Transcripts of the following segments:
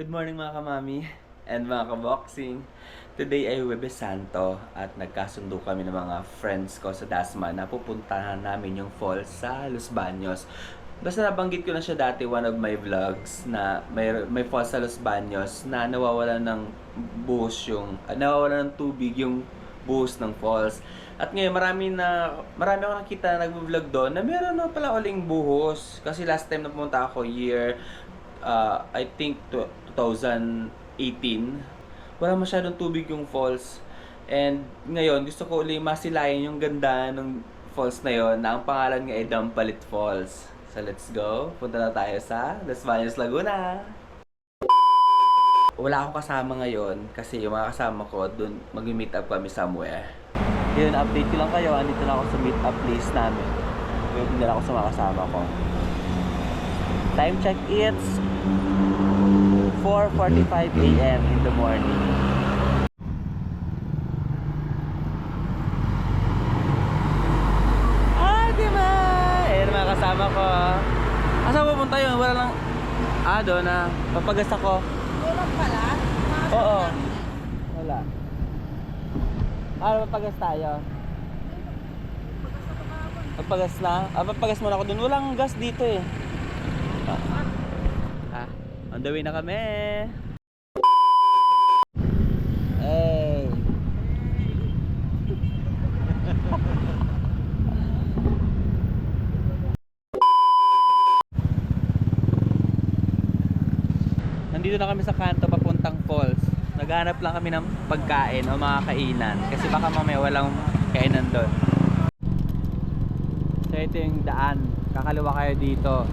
Good morning mga kamami and mga kaboxing. Today ay Huwebes Santo at nagkasundo kami ng mga friends ko sa Dasma na pupuntahan namin yung falls sa Los Baños. Basta nabanggit ko na siya dati one of my vlogs na may falls sa Los Baños na nawawalan ng buhos nawawalan ng tubig yung buhos ng falls. At ngayon marami ako nakita na nagvo-vlog doon na meron na pala uling buhos. Kasi last time na pumunta ako I think 2018, wala masyadong tubig yung falls. And ngayon, gusto ko ulit masilayan yung ganda ng falls na yon na ang pangalan nga ay Dampalit Falls. So let's go. Punta na tayo sa Los Baños, Laguna. Wala akong kasama ngayon kasi yung mga kasama ko dun mag-meet up kami somewhere. Yun, update ko lang kayo. Andito na ako sa meet up place namin. Waiting na ako sa mga kasama ko. Time check, it's 4:45 a.m. in the morning. Diba? Ayan mga kasama ko. Asa pupunta yun? Wala lang. Doon na. Papagas ako. Tulog pala? Oo. Wala. Papagas tayo. Papagas na? Papagas muna ako dun. Walang gas dito eh. On the way na kami. Hey. Nandito na kami sa kanto papuntang falls. Naghanap lang kami ng pagkain o mga kainan kasi baka mamaya walang kainan doon. So ito yung daan. Kakaliwa kayo dito.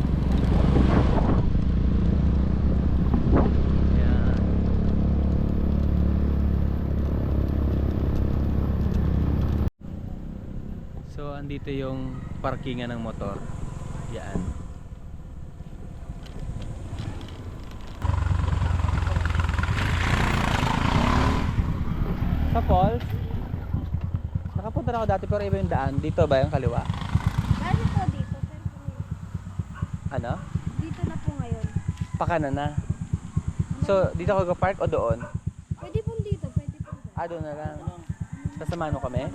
So andito yung parkingan ng motor. Yan. Sa falls, nakapunta na ako dati pero iba yung daan. Dito ba yung kaliwa? Dali po dito. Ano? Dito na po ngayon. Pakanan na. So dito ako park o doon? Pwede po dito. Pwede po dito. Doon na lang. Sasamahan mo kami?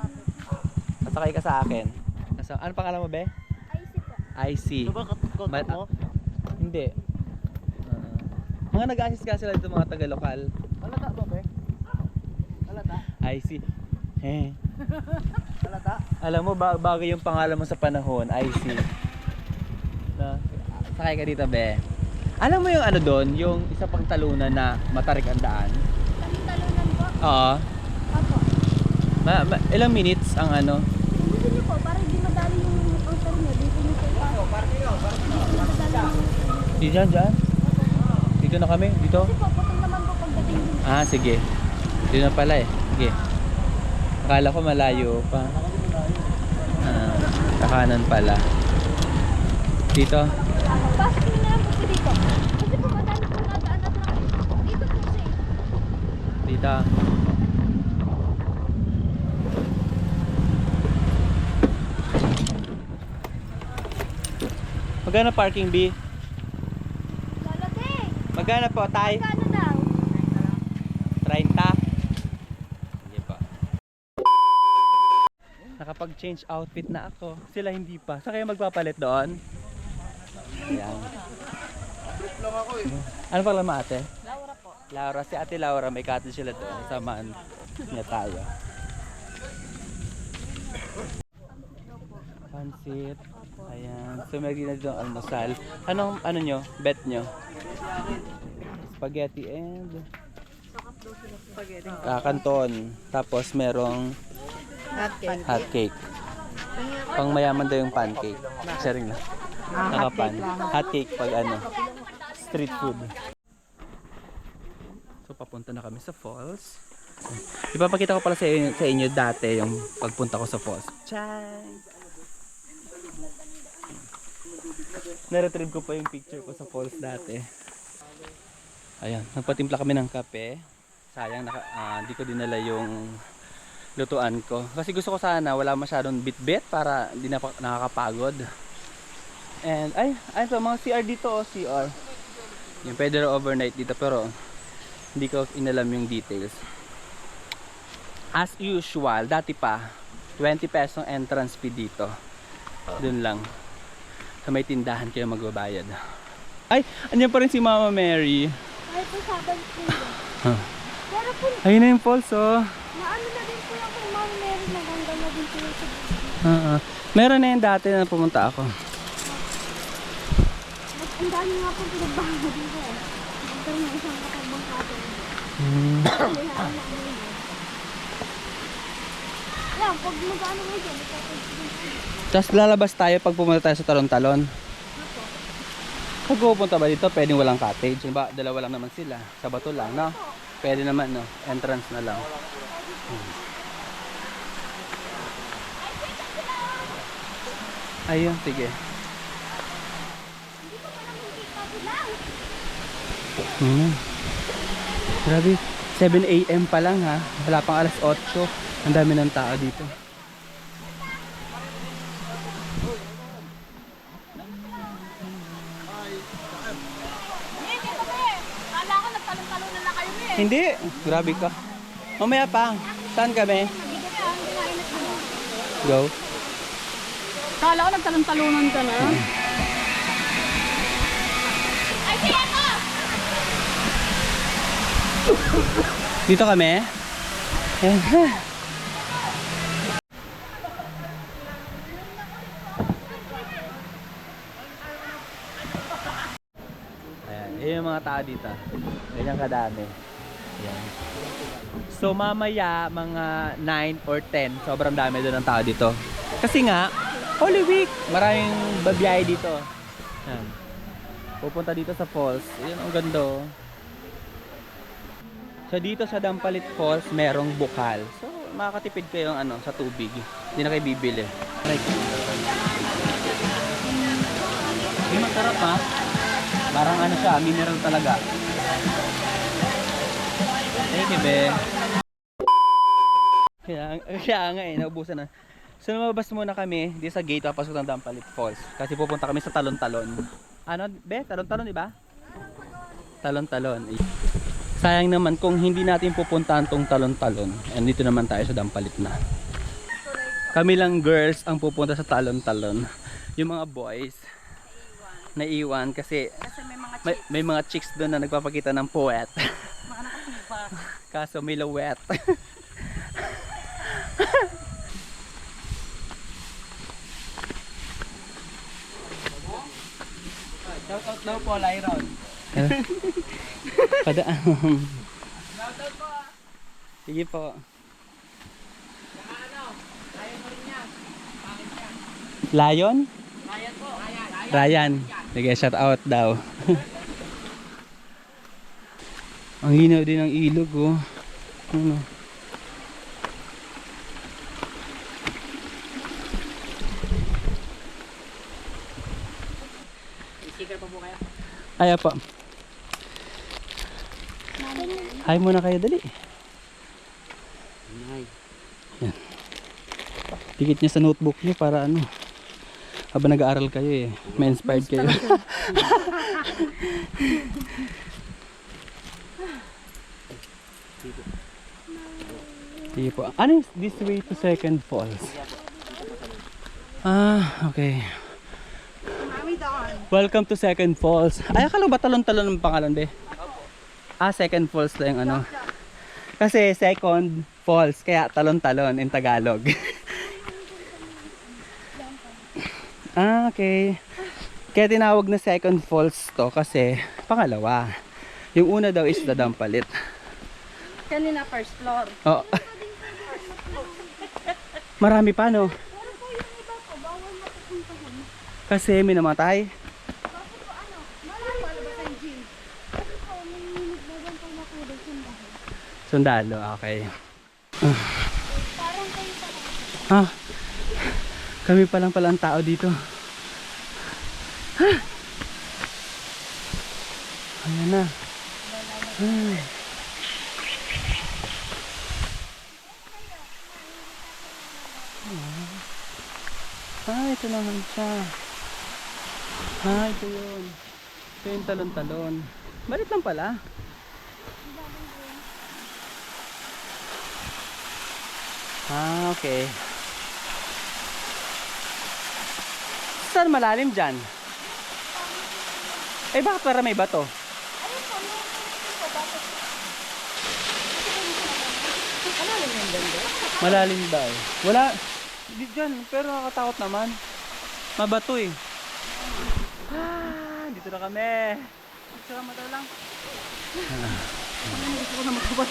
Sakay ka sa akin. Ano pangalan mo, be? IC po. IC. Ano ba kontak mo? Hindi. Mga nag-assist ka sila dito, mga taga-lokal. Halata ba, be? Halata? IC. Halata? Alam mo, bago yung pangalan mo sa panahon, IC. Sakay ka dito, be. Alam mo yung ano doon, yung isa pang talunan na matarik ang daan? Talunan po? Oo. Opo. Ilang minutes ang ano? Dito niyo po. Para hindi madali yung auto niyo. Dito niyo po. Dyan. Dito na kami, dito. Kasi po, putol naman po pagdating din. Sige. Dito na pala eh. Sige. Akala ko malayo pa. Kakanan pala. Dito. Pasok niyo na lang po dito. Kasi po madali po nadaan na traffic. Dito po siya. Dito. Magkano parking, B? Lalaki. Magkano po, tay? Magkano daw? 30. Sige po. Nakapag-change outfit na ako. Sila hindi pa. Saan kayo magpapalit doon? Ayan. Lang ako eh. Ano pala mo, ate? Laura po. Laura. Si ate Laura, may cottage sila doon. Samaan niya tayo. Pansit. Ayan. So may na dito ang almusal. Anong ano nyo? Bet nyo? Spaghetti and kanton. Tapos merong hot cake. Pang mayaman daw yung pancake. Sharing na. Nakapan. Hot cake pag ano. Street food. So papunta na kami sa falls. Ipapakita ko pala sa inyo dati yung pagpunta ko sa falls. Chang! Na-retrieve ko pa yung picture ko sa falls dati. Ayan, nagpatimpla kami ng kape. Sayang, hindi ko dinala yung lutuan ko. Kasi gusto ko sana wala masyadong bit-bit para hindi na nakakapagod. And ay ito mga CR dito, CR. Yung pwede rin overnight dito pero hindi ko inalam yung details. As usual, dati pa 20 pesos entrance fee dito. Doon lang. Sa may tindahan kayo magbabayad. Ay, andyan pa rin si Mama Mary. Ay, po sabang po yun. Huh. Pero po, Ayun na yung falls oh. maano na din po yung kay Mama Mary. Maganda na din po yung sa Meron na yung dati na pumunta ako. Ang dami nga po pinagbago dito eh. Ito na isang kakabang kato. Yan, pag mag-ano mo dyan, Tapos lalabas tayo pag pumunta tayo sa Talon-Talon. Pag pupunta ba dito, pwedeng walang cottage. Diba, dalawa lang naman sila. Sa bato lang, no? Pwede naman, no? Entrance na lang. Ayun, sige. Grabe, 7 AM pa lang ha. Wala pang alas 8. Ang dami ng tao dito. Kala ko nagtalong-talunan na kayo eh. Hindi, grabe ka. Mamaya pa. Saan kami? Go. Kala ko nagtalong-talunan ka na. Ay, siya ko! Dito kami. Ayan. Ayan yung mga tao dito. Ganyan kadami. Ayan. So mamaya mga 9 or 10, sobrang dami doon ng tao dito. Kasi nga, Holy Week, maraming babiyahe dito. Ayan. Pupunta dito sa falls. Ayan, ang ganda. So dito sa Dampalit Falls, merong bukal. So makakatipid kayo ng sa tubig. Hindi na kayo bibili. Like, hindi masarap ha. Parang siya, mineral talaga. Thank you, be. Kaya nga naubusan na. So lumabas muna kami dito sa gate papasok ng Dampalit Falls. Kasi pupunta kami sa Talon-Talon. Ano, be? Talon-Talon, di ba? Talon-Talon. Sayang naman kung hindi natin pupuntahan tong Talon-Talon. And dito naman tayo sa Dampalit na. Kami lang girls ang pupunta sa Talon-Talon. Yung mga boys naiwan kasi may mga chicks doon na nagpapakita ng puwet. Mga nakasipa. Kaso may lawet. Shout out daw po, Lyron. Padaan. Shout out po. Sige po. Lion? Ryan po. Ryan. Sige, shout out daw. Ang hinaw din ng ilog oh. Ano? Sticker pa po kayo? Ay pa. Hi muna kayo, dali. Yan. Dikit niya sa notebook niyo para habang nag-aaral kayo may inspired kayo. Sige po. Ano is this way to Second Falls? Okay. Welcome to Second Falls. Ay, akala ba Talon-Talon ang pangalan, be? Second Falls lang yung Kasi Second Falls, kaya Talon-Talon in Tagalog. Okay. Kaya tinawag na Second Falls to kasi pangalawa. Yung una daw is the Dampalit. Kanina first floor. Oh. Marami pa, no? Pero po yung iba po, bawal mapupuntahan. Kasi may namatay. Kasi po malayo palabas ang gym. Kasi po, may nagbagang po makulog sundahan. Sundalo, okay. Parang kayo talaga. Kami pa lang pala ang tao dito. Ayan na. Ito naman siya. Ito yun. Ito yung Talon-Talon. Balit lang pala. Ah, okay. Saan malalim dyan? Eh, bakit para may bato? Ayun po, yung ito, bakit? Ano rin yung ganda? Malalim daw. Wala. Hindi dyan, pero nakakatakot naman. Mabato eh. Ah, dito na kami. Salamat lang. Gusto ko na magkabas.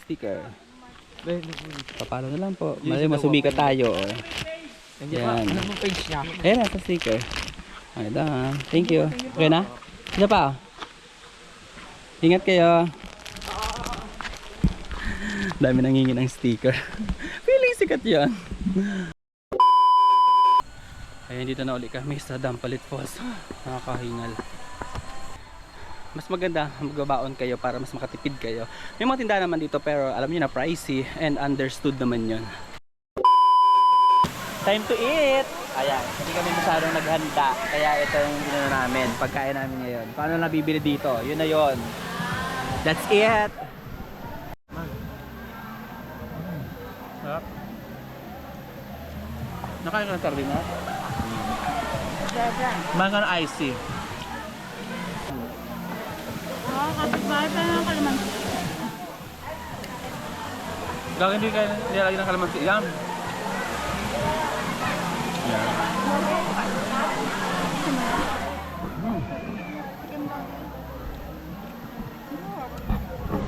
Sticker. Papalo na lang po. Mali masumika tayo. Oh. Yan. Ano mo page niya? Ayan na, sa sticker. Okay na. Thank you. Okay na? Isa pa. Ingat kayo. Dami nangingi ng sticker. Feeling sikat yan. Ayun, dito na uli kami sa Dampalit Falls. Nakakahingal. Mas maganda magbabaon kayo para mas makatipid kayo. May mga tindahan naman dito pero alam niyo na pricey and understood naman yun. Time to eat! Ayan, hindi kami masyadong naghanda. Kaya ito yung ginano namin, pagkain namin ngayon. Paano nabibili dito? Yun na yun. That's it! Sarap. Nakain ka ng sardina? Kumain ka ng icy. Kasi bahay pa ng kalamansi. Gagawin hindi kayo nilalagyan ng kalamansi. Yan. Yan.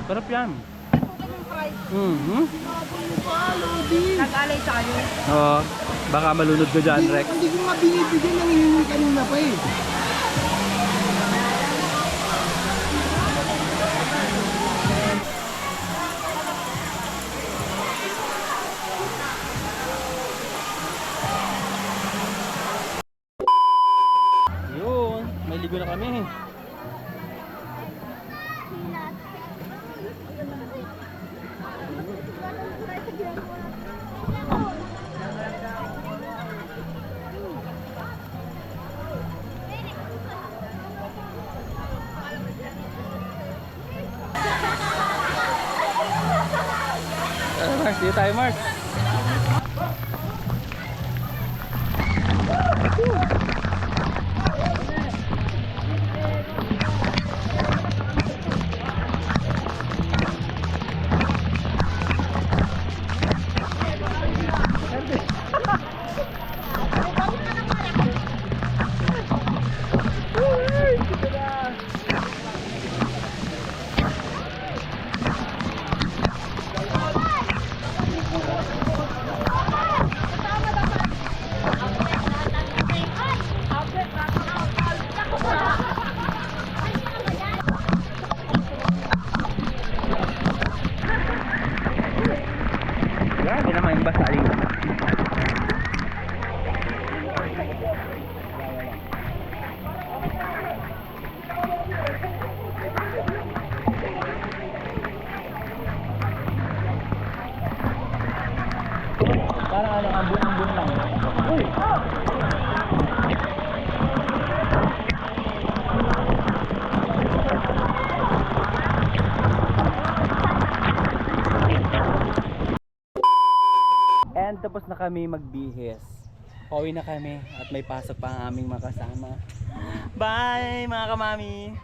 Sarap yan. Nag-alay tayo. Oo. Baka malunod ka dyan, Rex. Hindi ko nga binibigyan ng hihingi kanina pa eh. Yun. May ligo na kami. Mars, dito tayo, Mars. basahin. Parang ano, ambon-ambon lang. Uy! And tapos na kami magbihis. Pauwi na kami at may pasok pa ang aming mga kasama. Bye mga kamami!